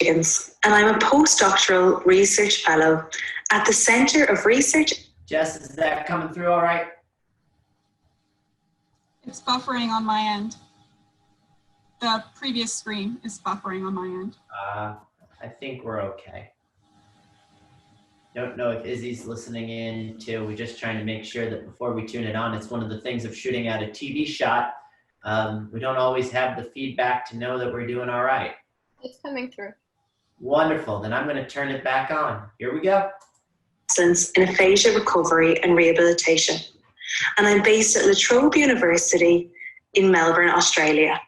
Shiggins, and I'm a postdoctoral research fellow at the Centre of Research. Jess, is that coming through all right? It's buffering on my end. The previous screen is buffering on my end. I think we're okay. Don't know if Izzy's listening in too. We're just trying to make sure that before we tune it on, it's one of the things of shooting out a TV shot. We don't always have the feedback to know that we're doing all right. It's coming through. Wonderful. Then I'm going to turn it back on. Here we go. In aphasia recovery and rehabilitation, and I'm based at La Trobe University in Melbourne, Australia.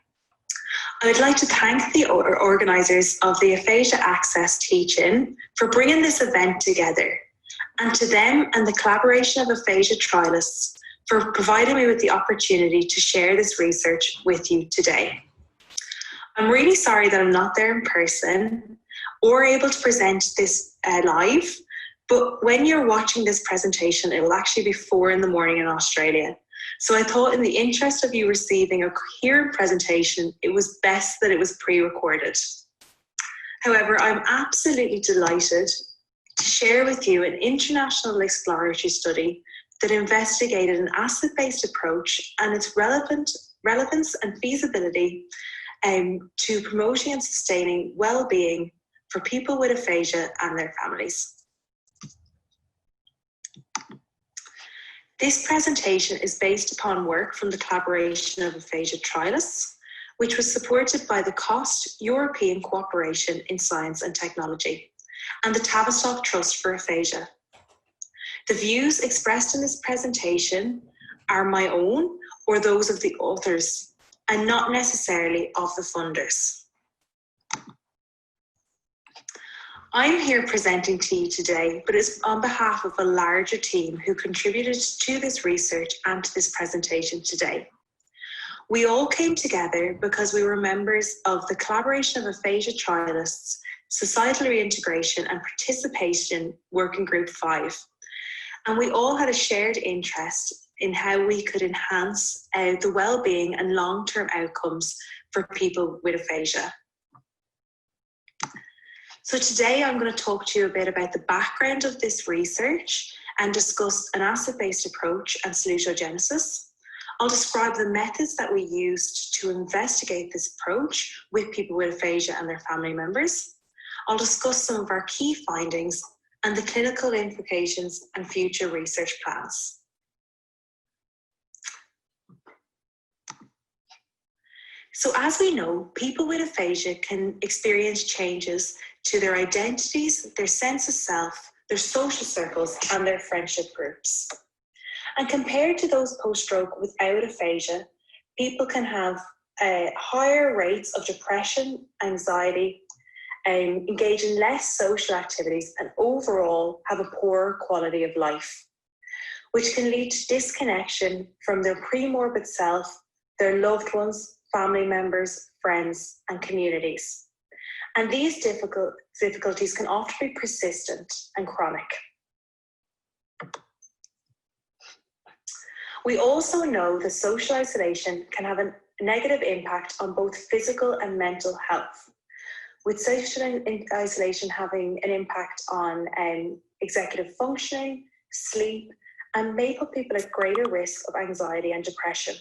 I would like to thank the organisers of the Aphasia Access Teach-In for bringing this event together, and to them and the collaboration of aphasia trialists for providing me with the opportunity to share this research with you today. I'm really sorry that I'm not there in person or able to present this live, but when you're watching this presentation, it will actually be 4 in the morning in Australia. So I thought in the interest of you receiving a coherent presentation, it was best that it was pre-recorded. However, I'm absolutely delighted to share with you an international exploratory study that investigated an asset-based approach and its relevance and feasibility to promoting and sustaining well-being for people with aphasia and their families. This presentation is based upon work from the collaboration of aphasia trialists, which was supported by the COST European Cooperation in Science and Technology and the Tavistock Trust for Aphasia. The views expressed in this presentation are my own or those of the authors, and not necessarily of the funders. I'm here presenting to you today, but it's on behalf of a larger team who contributed to this research and to this presentation today. We all came together because we were members of the collaboration of aphasia trialists, societal reintegration and participation working group 5. And we all had a shared interest in how we could enhance the well-being and long-term outcomes for people with aphasia. So today I'm going to talk to you a bit about the background of this research and discuss an asset-based approach and salutogenesis. I'll describe the methods that we used to investigate this approach with people with aphasia and their family members. I'll discuss some of our key findings and the clinical implications and future research plans. So as we know, people with aphasia can experience changes to their identities, their sense of self, their social circles, and their friendship groups. And compared to those post-stroke without aphasia, people can have higher rates of depression, anxiety, engage in less social activities, and overall have a poorer quality of life, which can lead to disconnection from their pre-morbid self, their loved ones, family members, friends, and communities. And these difficulties can often be persistent and chronic. We also know that social isolation can have a negative impact on both physical and mental health, with social isolation having an impact on executive functioning, sleep, and may put people at greater risk of anxiety and depression.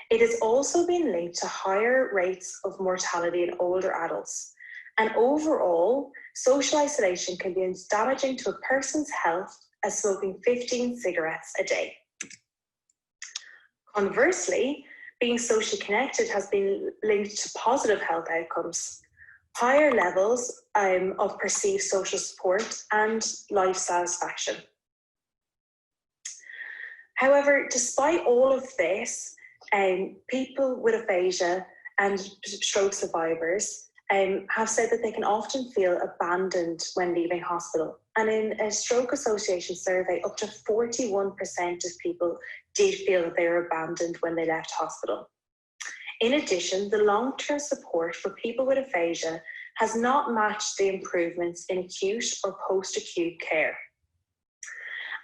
It has also been linked to higher rates of mortality in older adults. And overall, social isolation can be as damaging to a person's health as smoking 15 cigarettes a day. Conversely, being socially connected has been linked to positive health outcomes, higher levels of perceived social support and life satisfaction. However, despite all of this, people with aphasia and stroke survivors have said that they can often feel abandoned when leaving hospital. And in a Stroke Association survey, up to 41% of people did feel that they were abandoned when they left hospital. In addition, the long-term support for people with aphasia has not matched the improvements in acute or post-acute care.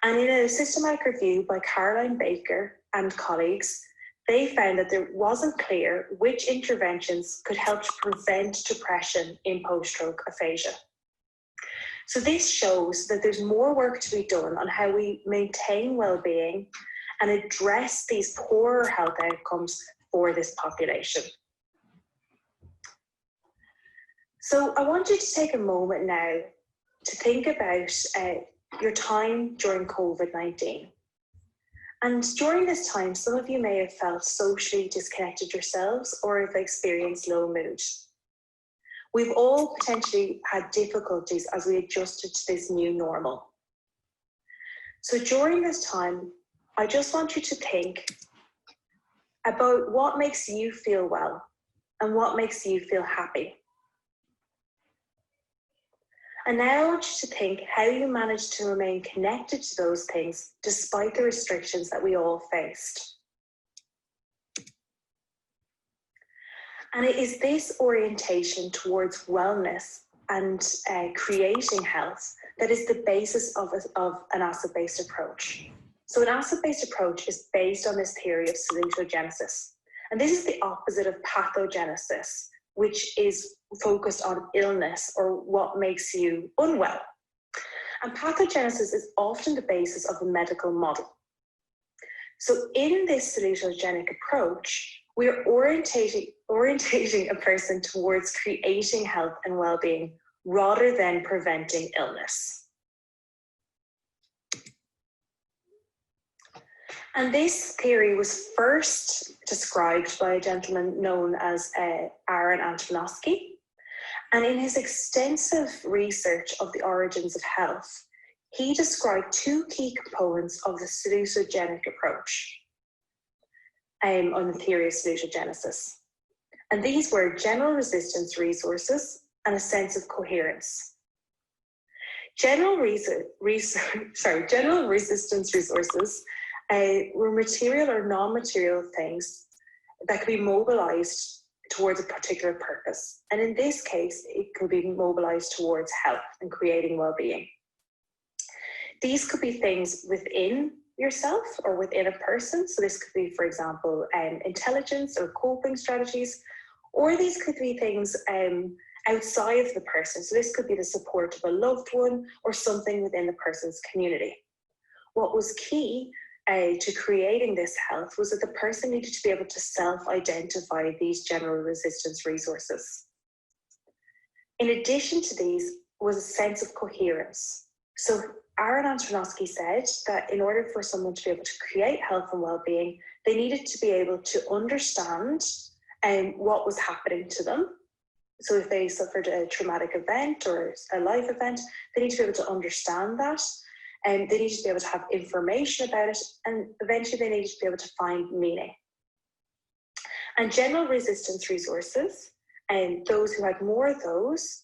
And in a systematic review by Caroline Baker and colleagues, they found that there wasn't clear which interventions could help to prevent depression in post-stroke aphasia. So this shows that there's more work to be done on how we maintain well-being and address these poorer health outcomes for this population. So I want you to take a moment now to think about your time during COVID-19. And during this time, some of you may have felt socially disconnected yourselves or have experienced low mood. We've all potentially had difficulties as we adjusted to this new normal. So during this time, I just want you to think about what makes you feel well and what makes you feel happy. And now I want you to think how you managed to remain connected to those things despite the restrictions that we all faced. And it is this orientation towards wellness and creating health that is the basis of an asset-based approach. So an asset-based approach is based on this theory of salutogenesis. And this is the opposite of pathogenesis, which is focused on illness or what makes you unwell. And pathogenesis is often the basis of the medical model. So in this salutogenic approach, we're orientating a person towards creating health and well-being rather than preventing illness. And this theory was first described by a gentleman known as Aaron Antonovsky. And in his extensive research of the origins of health, he described two key components of the salutogenic approach on the theory of salutogenesis. And these were general resistance resources and a sense of coherence. General resistance resources were material or non-material things that could be mobilized towards a particular purpose. And in this case, it could be mobilized towards health and creating well-being. These could be things within yourself or within a person. So this could be, for example, intelligence or coping strategies, or these could be things outside of the person. So this could be the support of a loved one or something within the person's community. What was key to creating this health was that the person needed to be able to self-identify these general resistance resources. In addition to these was a sense of coherence. So Aaron Antonovsky said that in order for someone to be able to create health and well-being, they needed to be able to understand what was happening to them. So if they suffered a traumatic event or a life event, they need to be able to understand that. And they need to be able to have information about it, and eventually they needed to be able to find meaning. And general resistance resources, and those who had more of those,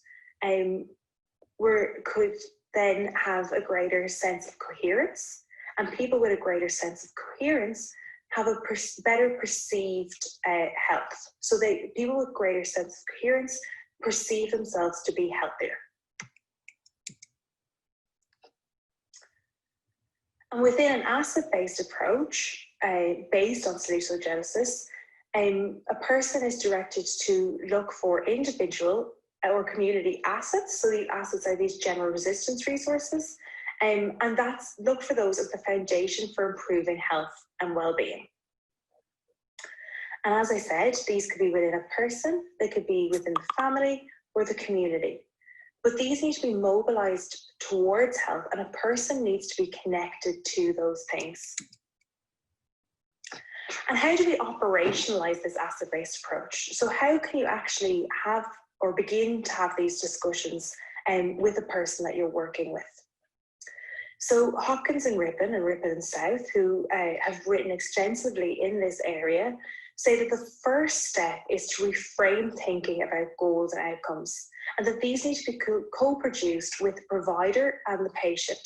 could then have a greater sense of coherence, and people with a greater sense of coherence have a better perceived health. So people with greater sense of coherence perceive themselves to be healthier. And within an asset-based approach, based on salutogenesis, a person is directed to look for individual or community assets. So the assets are these general resistance resources, and that's look for those as the foundation for improving health and well-being. And as I said, these could be within a person, they could be within the family or the community. But these need to be mobilized towards health, and a person needs to be connected to those things. And how do we operationalize this asset-based approach? So how can you actually have or begin to have these discussions with the person that you're working with? So Hopkins and Rippon and South, who have written extensively in this area, say that the first step is to reframe thinking about goals and outcomes, and that these need to be co-produced with the provider and the patient.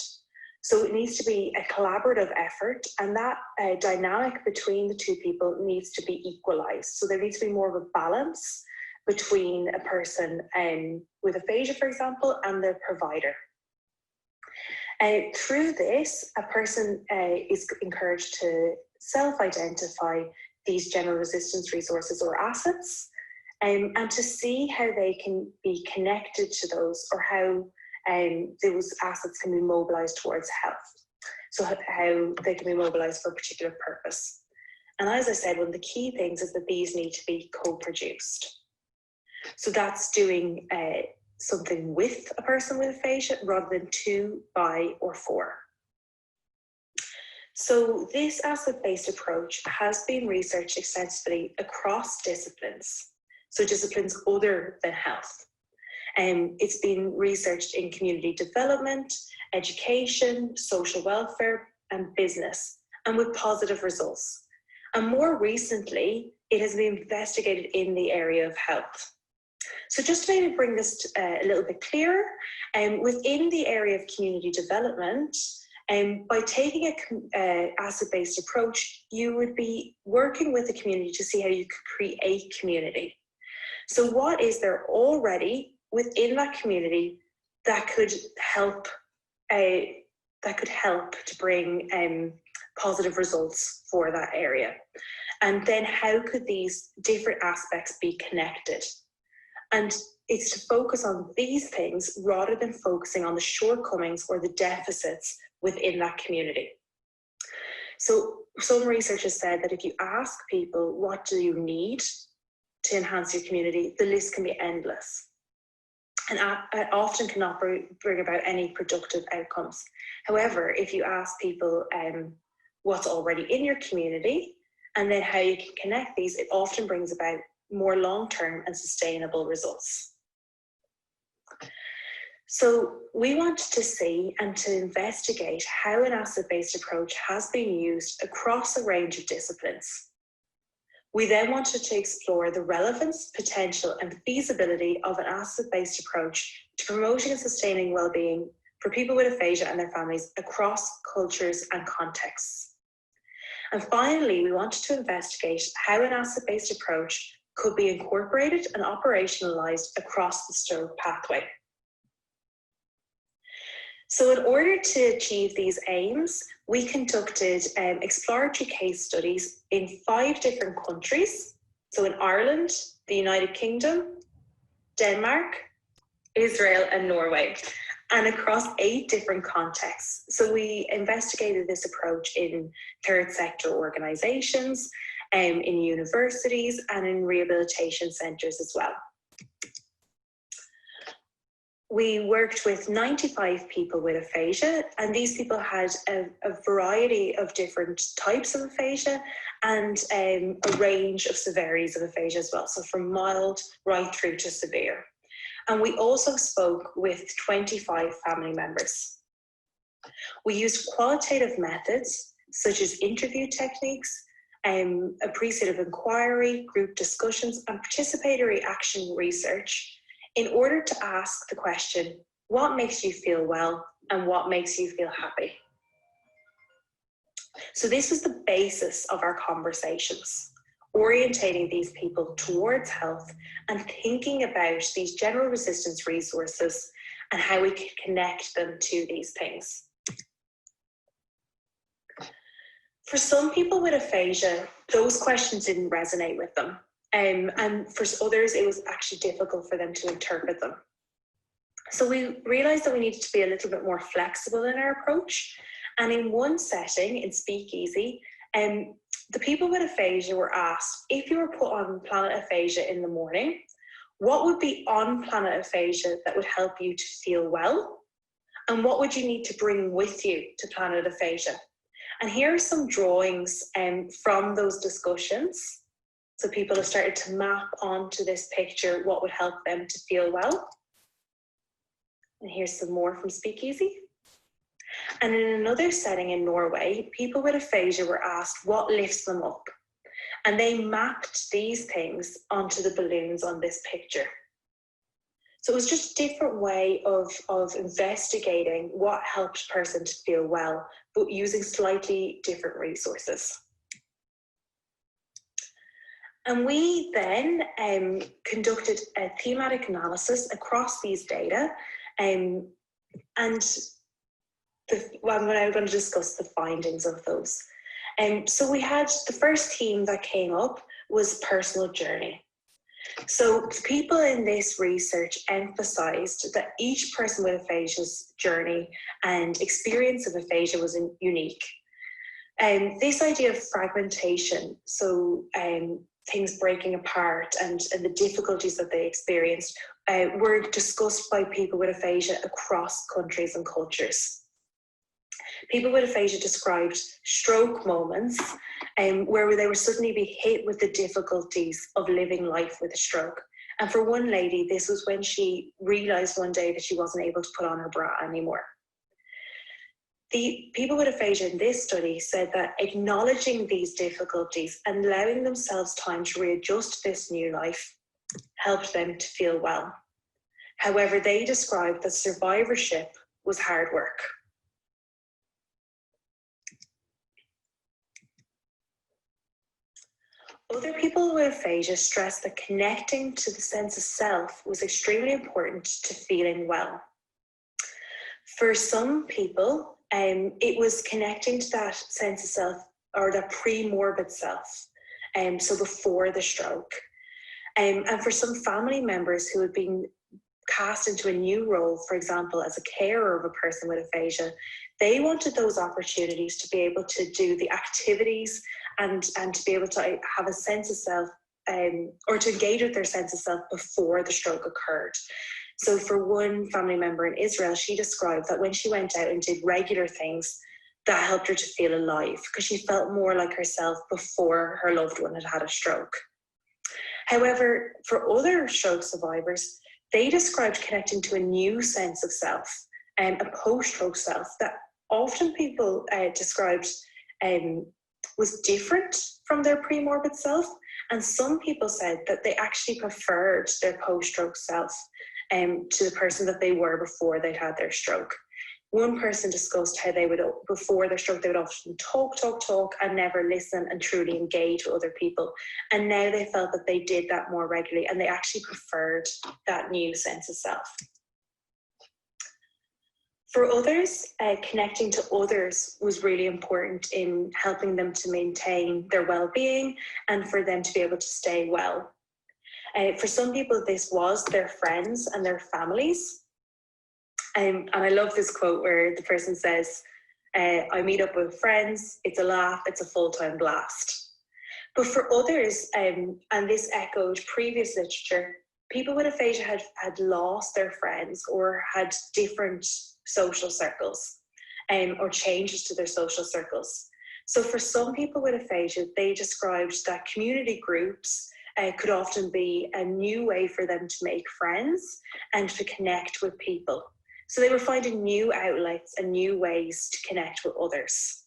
So it needs to be a collaborative effort, and that dynamic between the two people needs to be equalized. So there needs to be more of a balance between a person with aphasia, for example, and their provider. Through this, a person is encouraged to self-identify these general resistance resources or assets, and to see how they can be connected to those, or how those assets can be mobilized towards health. So how they can be mobilized for a particular purpose. And as I said, one of the key things is that these need to be co-produced. So that's doing something with a person with aphasia rather than to, by, or for. So this asset-based approach has been researched extensively across disciplines, so disciplines other than health. It's been researched in community development, education, social welfare, and business, and with positive results. And more recently, it has been investigated in the area of health. So just to maybe bring this a little bit clearer, within the area of community development, by taking an asset-based approach, you would be working with the community to see how you could create community. So what is there already within that community that could help to bring positive results for that area? And then how could these different aspects be connected? And it's to focus on these things rather than focusing on the shortcomings or the deficits within that community. So some research has said that if you ask people, what do you need to enhance your community, the list can be endless. And it often cannot bring about any productive outcomes. However, if you ask people what's already in your community and then how you can connect these, it often brings about more long-term and sustainable results. So we wanted to see and to investigate how an asset-based approach has been used across a range of disciplines. We then wanted to explore the relevance, potential, and feasibility of an asset-based approach to promoting and sustaining well-being for people with aphasia and their families across cultures and contexts. And finally, we wanted to investigate how an asset-based approach could be incorporated and operationalized across the stroke pathway. So in order to achieve these aims, we conducted exploratory case studies in 5 different countries. So in Ireland, the United Kingdom, Denmark, Israel, and Norway, and across 8 different contexts. So we investigated this approach in third sector organizations, in universities, and in rehabilitation centres as well. We worked with 95 people with aphasia, and these people had a variety of different types of aphasia and a range of severities of aphasia as well, so from mild right through to severe. And we also spoke with 25 family members. We used qualitative methods such as interview techniques, appreciative inquiry, group discussions, and participatory action research in order to ask the question, what makes you feel well and what makes you feel happy? So this was the basis of our conversations, orientating these people towards health and thinking about these general resistance resources and how we could connect them to these things. For some people with aphasia, those questions didn't resonate with them. And for others, it was actually difficult for them to interpret them. So we realized that we needed to be a little bit more flexible in our approach. And in one setting, in Speakeasy, the people with aphasia were asked, if you were put on Planet Aphasia in the morning, what would be on Planet Aphasia that would help you to feel well? And what would you need to bring with you to Planet Aphasia? And here are some drawings from those discussions. So people have started to map onto this picture what would help them to feel well. And here's some more from Speakeasy. And in another setting in Norway, people with aphasia were asked what lifts them up. And they mapped these things onto the balloons on this picture. So it was just a different way of investigating what helped a person to feel well, but using slightly different resources. And we then conducted a thematic analysis across these data, and I'm going to discuss the findings of those. So we had the first theme that came up was personal journey. So people in this research emphasised that each person with aphasia's journey and experience of aphasia was unique. This idea of fragmentation, so things breaking apart and the difficulties that they experienced were discussed by people with aphasia across countries and cultures. People with aphasia described stroke moments where they would suddenly be hit with the difficulties of living life with a stroke. And for one lady, this was when she realised one day that she wasn't able to put on her bra anymore. The people with aphasia in this study said that acknowledging these difficulties and allowing themselves time to readjust to this new life helped them to feel well. However, they described that survivorship was hard work. Other people with aphasia stressed that connecting to the sense of self was extremely important to feeling well. For some people, it was connecting to that sense of self or that pre-morbid self, so before the stroke. And for some family members who had been cast into a new role, for example, as a carer of a person with aphasia, they wanted those opportunities to be able to do the activities and to be able to have a sense of self or to engage with their sense of self before the stroke occurred. So for one family member in Israel, she described that when she went out and did regular things, that helped her to feel alive because she felt more like herself before her loved one had had a stroke. However, for other stroke survivors, they described connecting to a new sense of self, a post-stroke self that often people described was different from their pre-morbid self. And some people said that they actually preferred their post-stroke self to the person that they were before they'd had their stroke. One person discussed how they would, before their stroke, they would often talk and never listen and truly engage with other people. And now they felt that they did that more regularly and they actually preferred that new sense of self. For others, connecting to others was really important in helping them to maintain their well-being and for them to be able to stay well. For some people, this was their friends and their families. And I love this quote where the person says, I meet up with friends, it's a laugh, it's a full-time blast. But for others, and this echoed previous literature, people with aphasia had lost their friends or had different social circles or changes to their social circles. So for some people with aphasia, they described that community groups could often be a new way for them to make friends and to connect with people. So they were finding new outlets and new ways to connect with others.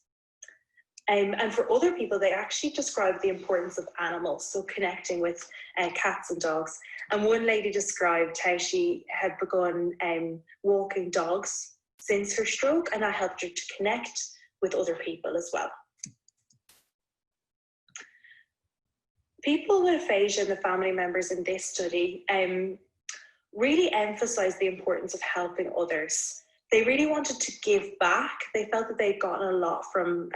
And for other people, they actually described the importance of animals, so connecting with cats and dogs. And one lady described how she had begun walking dogs since her stroke, and that helped her to connect with other people as well. People with aphasia and the family members in this study really emphasised the importance of helping others. They really wanted to give back. They felt that they'd gotten a lot from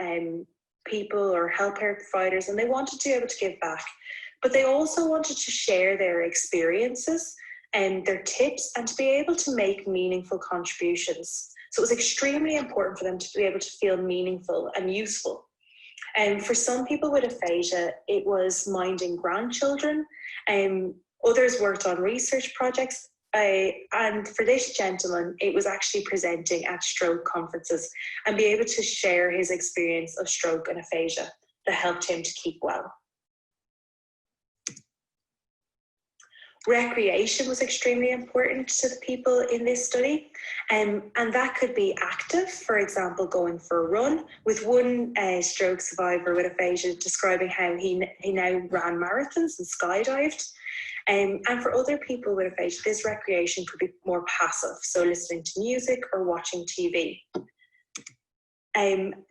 people or healthcare providers, and they wanted to be able to give back. But they also wanted to share their experiences and their tips and to be able to make meaningful contributions. So it was extremely important for them to be able to feel meaningful and useful. And for some people with aphasia, it was minding grandchildren. Others worked on research projects. And for this gentleman, it was actually presenting at stroke conferences and be able to share his experience of stroke and aphasia that helped him to keep well. Recreation was extremely important to the people in this study, and that could be active, for example, going for a run, with one stroke survivor with aphasia describing how he now ran marathons and skydived. And for other people with aphasia, this recreation could be more passive, so listening to music or watching TV.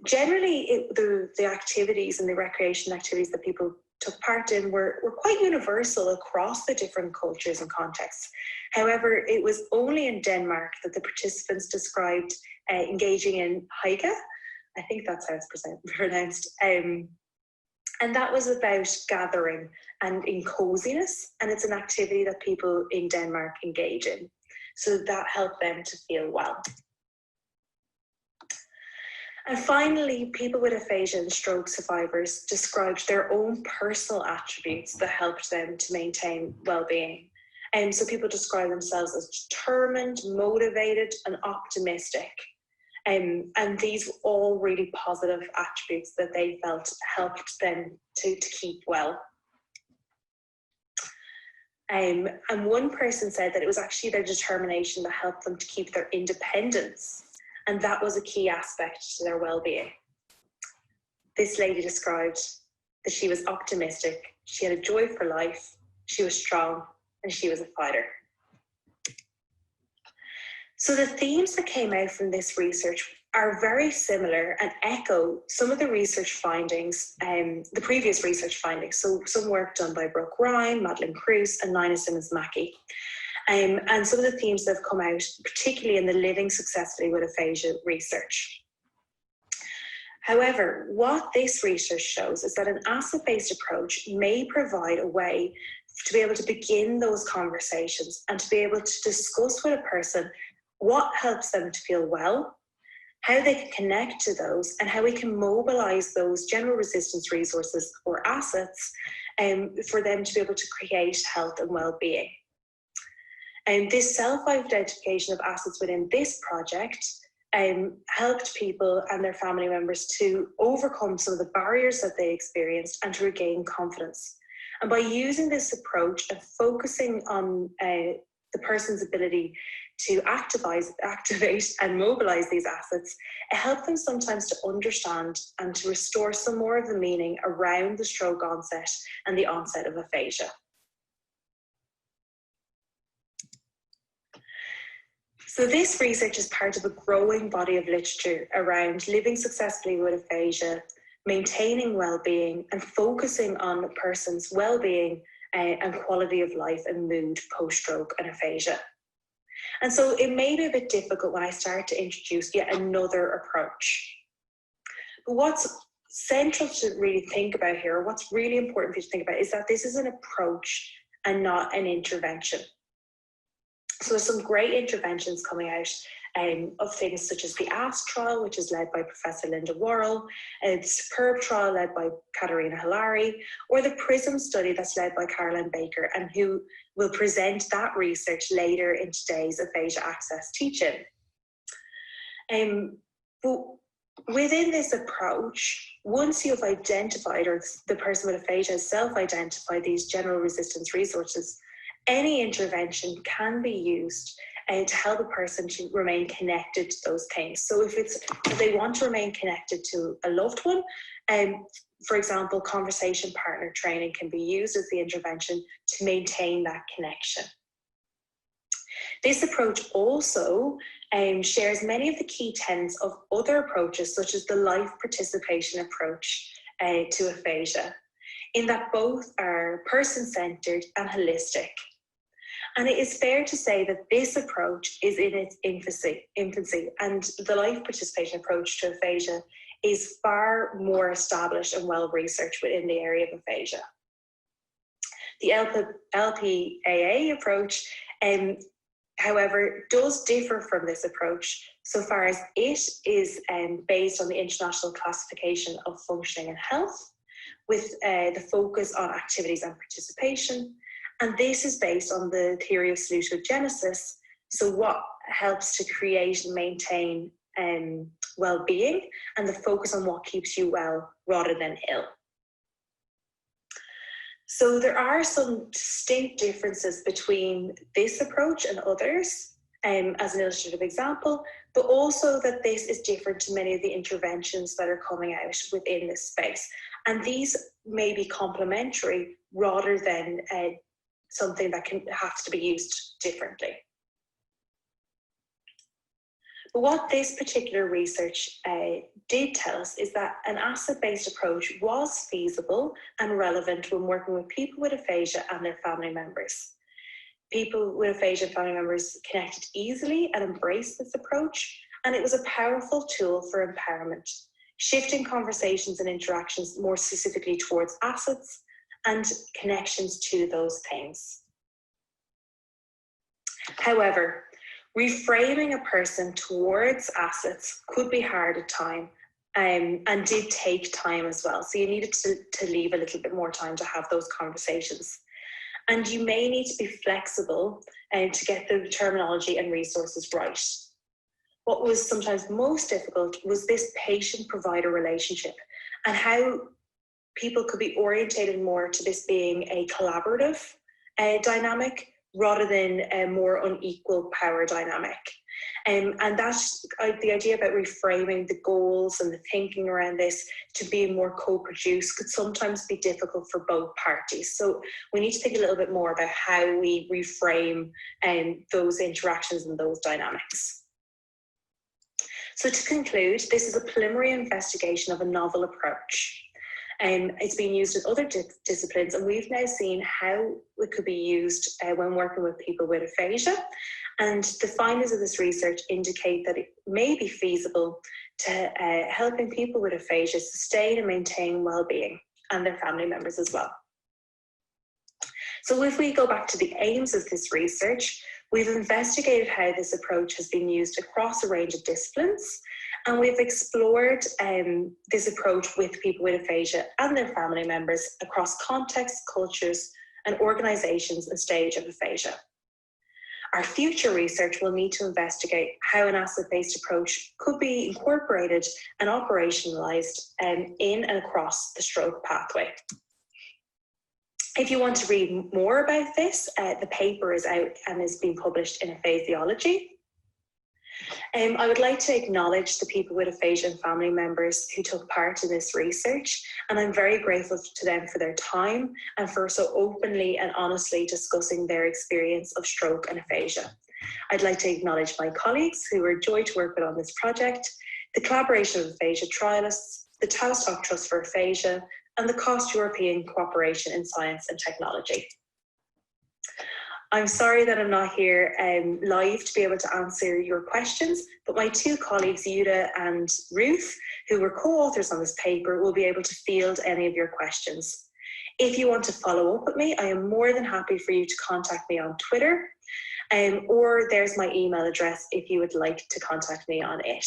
Generally, the activities and the recreation activities that people took part in were quite universal across the different cultures and contexts. However, it was only in Denmark that the participants described engaging in hygge, I think that's how it's pronounced. And that was about gathering and in coziness, and it's an activity that people in Denmark engage in. So that helped them to feel well. And finally, people with aphasia and stroke survivors described their own personal attributes that helped them to maintain well-being. And so people describe themselves as determined, motivated, and optimistic. And these were all really positive attributes that they felt helped them to keep well. And one person said that it was actually their determination that helped them to keep their independence. And that was a key aspect to their well-being. This lady described that she was optimistic, she had a joy for life, she was strong, and she was a fighter. So the themes that came out from this research are very similar and echo some of the research findings, the previous research findings. So some work done by Brooke Ryan, Madeleine Cruz, and Nina Simmons-Mackey. And some of the themes that have come out, particularly in the Living Successfully with Aphasia research. However, what this research shows is that an asset-based approach may provide a way to be able to begin those conversations and to be able to discuss with a person what helps them to feel well, how they can connect to those, and how we can mobilize those general resistance resources or assets for them to be able to create health and well-being. And this self-identification of assets within this project helped people and their family members to overcome some of the barriers that they experienced and to regain confidence. And by using this approach and focusing on the person's ability to activate and mobilize these assets, it helped them sometimes to understand and to restore some more of the meaning around the stroke onset and the onset of aphasia. So this research is part of a growing body of literature around living successfully with aphasia, maintaining well-being, and focusing on a person's well-being and quality of life and mood post-stroke and aphasia. And so it may be a bit difficult when I start to introduce yet another approach. But what's central to really think about here, what's really important for you to think about, is that this is an approach and not an intervention. So there's some great interventions coming out of things such as the ASK trial, which is led by Professor Linda Worrell, the SUPERB trial led by Katerina Hilary, or the PRISM study that's led by Caroline Baker, and who will present that research later in today's Aphasia Access teaching. But within this approach, once you've identified, or the person with aphasia has self-identified these general resistance resources, any intervention can be used to help a person to remain connected to those things. So if they want to remain connected to a loved one, for example, conversation partner training can be used as the intervention to maintain that connection. This approach also shares many of the key tenets of other approaches, such as the life participation approach to aphasia, in that both are person-centered and holistic. And it is fair to say that this approach is in its infancy, and the life participation approach to aphasia is far more established and well-researched within the area of aphasia. The LPAA approach, however, does differ from this approach so far as it is based on the International Classification of Functioning and Health, with the focus on activities and participation. And this is based on the theory of salutogenesis, so what helps to create and maintain well-being, and the focus on what keeps you well rather than ill. So there are some distinct differences between this approach and others, as an illustrative example, but also that this is different to many of the interventions that are coming out within this space. And these may be complementary rather than something that has to be used differently. But what this particular research did tell us is that an asset-based approach was feasible and relevant when working with people with aphasia and their family members. People with aphasia and family members connected easily and embraced this approach, and it was a powerful tool for empowerment, shifting conversations and interactions more specifically towards assets and connections to those things. However, reframing a person towards assets could be hard at times, and did take time as well. So you needed to leave a little bit more time to have those conversations. And you may need to be flexible to get the terminology and resources right. What was sometimes most difficult was this patient-provider relationship and how people could be orientated more to this being a collaborative dynamic rather than a more unequal power dynamic. And that's the idea about reframing the goals and the thinking around this to be more co-produced could sometimes be difficult for both parties. So we need to think a little bit more about how we reframe those interactions and those dynamics. So to conclude, this is a preliminary investigation of a novel approach. It's been used in other disciplines, and we've now seen how it could be used when working with people with aphasia. And the findings of this research indicate that it may be feasible to helping people with aphasia sustain and maintain well-being, and their family members as well. So if we go back to the aims of this research, we've investigated how this approach has been used across a range of disciplines, and we've explored this approach with people with aphasia and their family members across contexts, cultures, and organisations and stage of aphasia. Our future research will need to investigate how an asset-based approach could be incorporated and operationalised in and across the stroke pathway. If you want to read more about this, the paper is out and is being published in Aphasiology. I would like to acknowledge the people with aphasia and family members who took part in this research, and I'm very grateful to them for their time and for so openly and honestly discussing their experience of stroke and aphasia. I'd like to acknowledge my colleagues who were a joy to work with on this project, the collaboration of aphasia trialists, the Tavistock Trust for Aphasia, and the COST European Cooperation in Science and Technology. I'm sorry that I'm not here live to be able to answer your questions, but my two colleagues, Yuda and Ruth, who were co-authors on this paper, will be able to field any of your questions. If you want to follow up with me, I am more than happy for you to contact me on Twitter, or there's my email address if you would like to contact me on it.